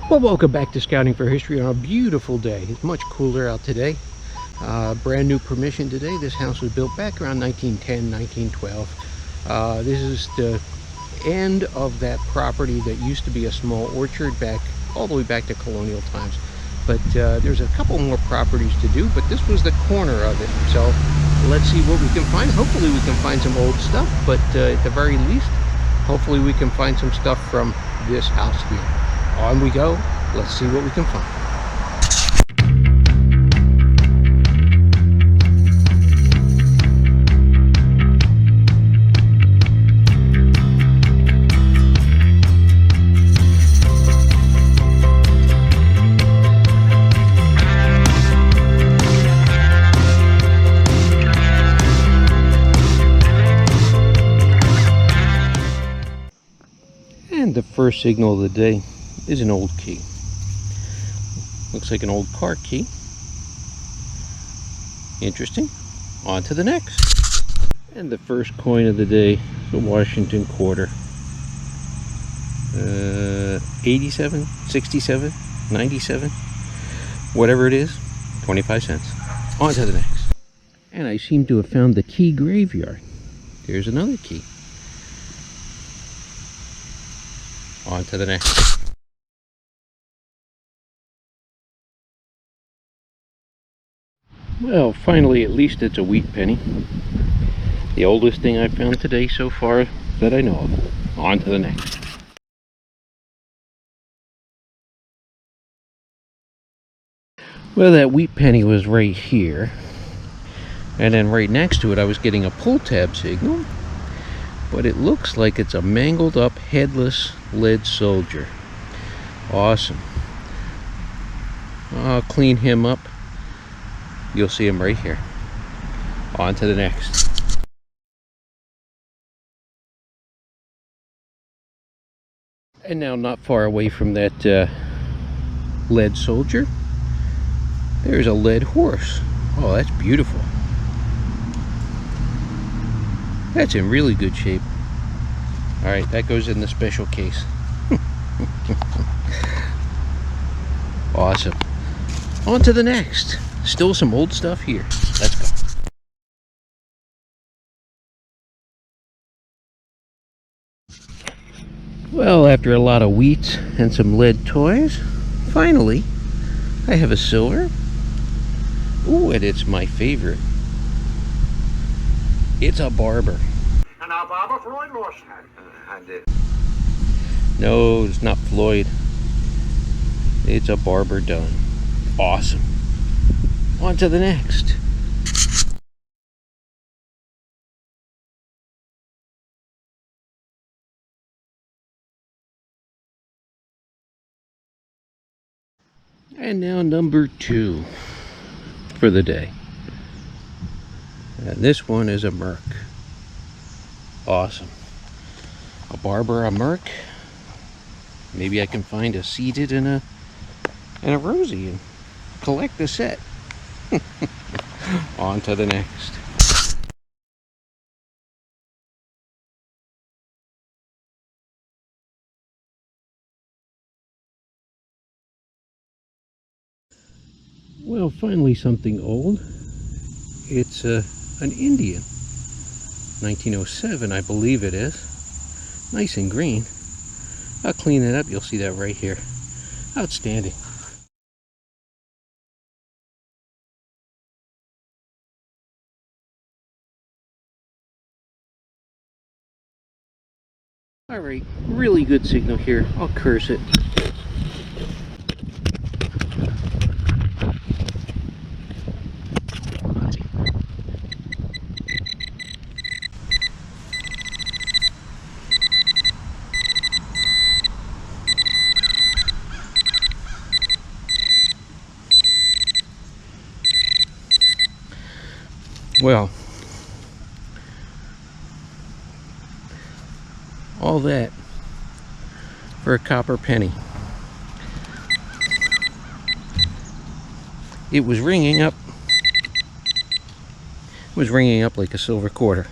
Well, welcome back to Scouting for History on a beautiful day. It's much cooler out today. Brand new permission today. This house was built back around 1910, 1912. This is the end of that property that used to be a small orchard back all the way back to colonial times. But there's a couple more properties to do, but this was the corner of it. So let's see what we can find. Hopefully we can find some old stuff, but at the very least, hopefully we can find some stuff from this house here. On we go. Let's see what we can find. And the first signal of the day is an old key. Looks like an old car key. Interesting. On to the next. And the first coin of the day is a Washington quarter. 87, 67, 97, whatever it is, 25 cents. On to the next. And I seem to have found the key graveyard. There's another key. On to the next. Well, finally, at least it's a wheat penny. The oldest thing I've found today so far that I know of. On to the next. Well, that wheat penny was right here. And then right next to it, I was getting a pull tab signal. But it looks like it's a mangled up, headless lead soldier. Awesome. I'll clean him up. You'll see him right here. On to the next. And now, not far away from that lead soldier, there's a lead horse. Oh, that's beautiful. That's in really good shape. Alright, that goes in the special case. Awesome. On to the next. Still some old stuff here. Let's go. Well, after a lot of wheat and some lead toys, finally, I have a silver. Ooh, and it's my favorite. It's a barber. And our barber Floyd lost hand. No, it's not Floyd. It's a barber done. Awesome. On to the next. And now number 2 for the day. And this one is a Merc. Awesome. A barber, a Merc. Maybe I can find a seated and a Rosie and collect the set. On to the next. Well, finally something old. It's an Indian. 1907, I believe it is. Nice and green. I'll clean it up. You'll see that right here. Outstanding. Alright, really good signal here. I'll curse it. Well, all that for a copper penny. It was ringing up. It was ringing up like a silver quarter.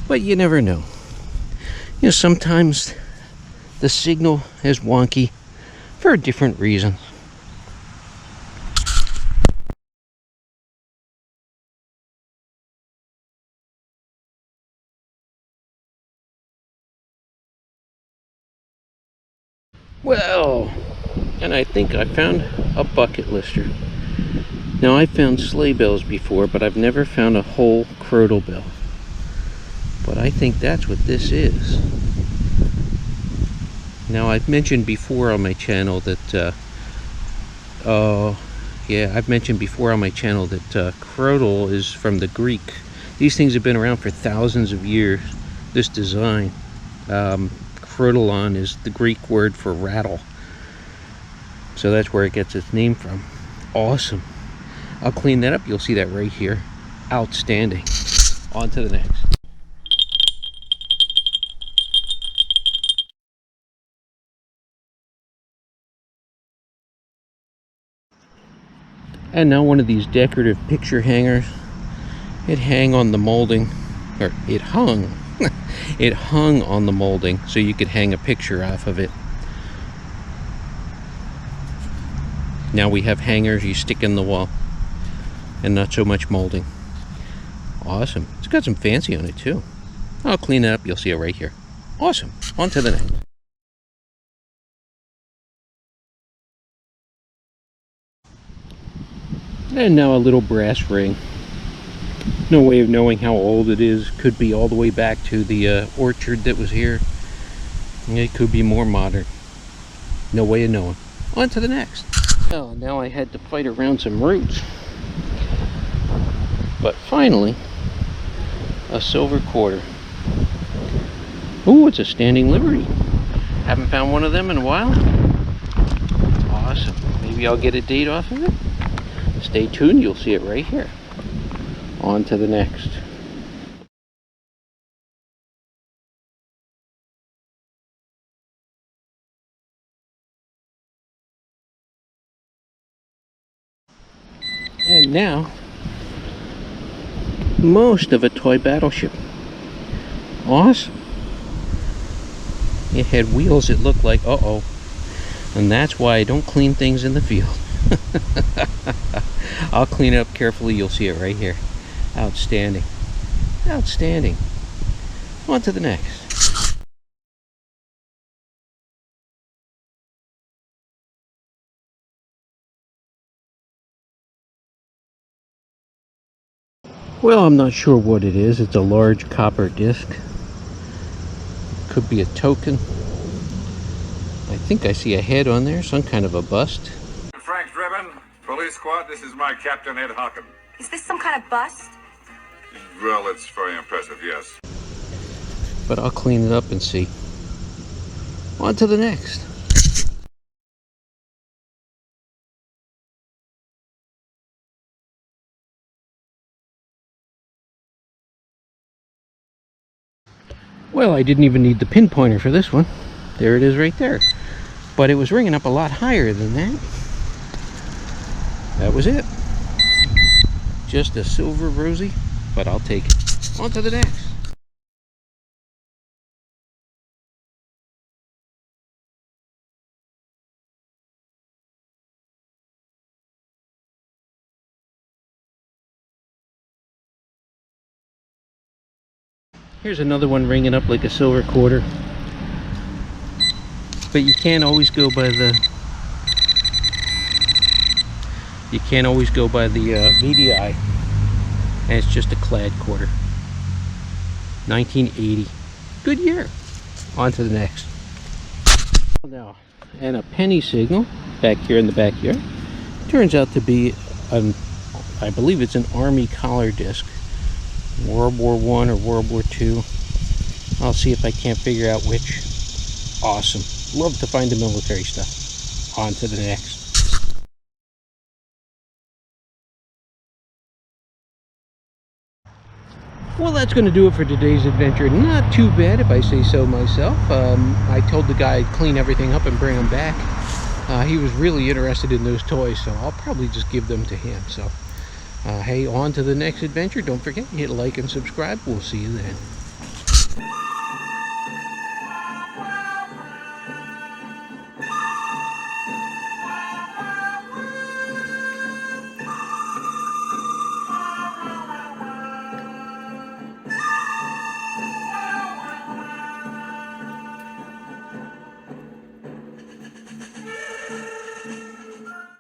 But you never know. You know, sometimes the signal is wonky, for different reasons. Well, and I think I found a bucket lister. Now, I found sleigh bells before, but I've never found a whole crowdle bell. But I think that's what this is. Now, I've mentioned before on my channel that, I've mentioned before on my channel that crowdle is from the Greek. These things have been around for thousands of years, this design. Crotalon is the Greek word for rattle. So that's where it gets its name from. Awesome. I'll clean that up. You'll see that right here. Outstanding. On to the next. And now one of these decorative picture hangers. It hung on the molding, or it hung. It hung on the molding so you could hang a picture off of it. Now we have hangers you stick in the wall and not so much molding. Awesome. It's got some fancy on it too. I'll clean it up. You'll see it right here. Awesome. On to the next. And now a little brass ring. No way of knowing how old it is. Could be all the way back to the orchard that was here. It could be more modern. No way of knowing. On to the next. Well, now I had to fight around some roots. But finally, a silver quarter. Ooh, it's a standing Liberty. Haven't found one of them in a while. Awesome. Maybe I'll get a date off of it. Stay tuned, you'll see it right here. On to the next. And now, most of a toy battleship. Awesome. It had wheels, it looked like, uh-oh. And that's why I don't clean things in the field. I'll clean it up carefully, you'll see it right here. Outstanding. Outstanding. On to the next. Well, I'm not sure what it is. It's a large copper disc. Could be a token. I think I see a head on there, some kind of a bust. Frank's Ribbon, Police Squad, this is my Captain Ed Hockin. Is this some kind of bust? Well, it's very impressive, yes. But I'll clean it up and see. On to the next. Well, I didn't even need the pinpointer for this one. There it is right there. But it was ringing up a lot higher than that. That was it. Just a silver Rosie, but I'll take it. On to the next. Here's another one ringing up like a silver quarter. But you can't always go by the VDI. And it's just a clad quarter. 1980. Good year. On to the next. Now, and a penny signal back here in the backyard. Turns out to be I believe it's an Army collar disc. World War I or World War II. I'll see if I can't figure out which. Awesome. Love to find the military stuff. On to the next. Well, that's going to do it for today's adventure. Not too bad if I say so myself. I told the guy I'd clean everything up and bring them back. He was really interested in those toys, so I'll probably just give them to him. So, hey, on to the next adventure. Don't forget, hit like and subscribe. We'll see you then.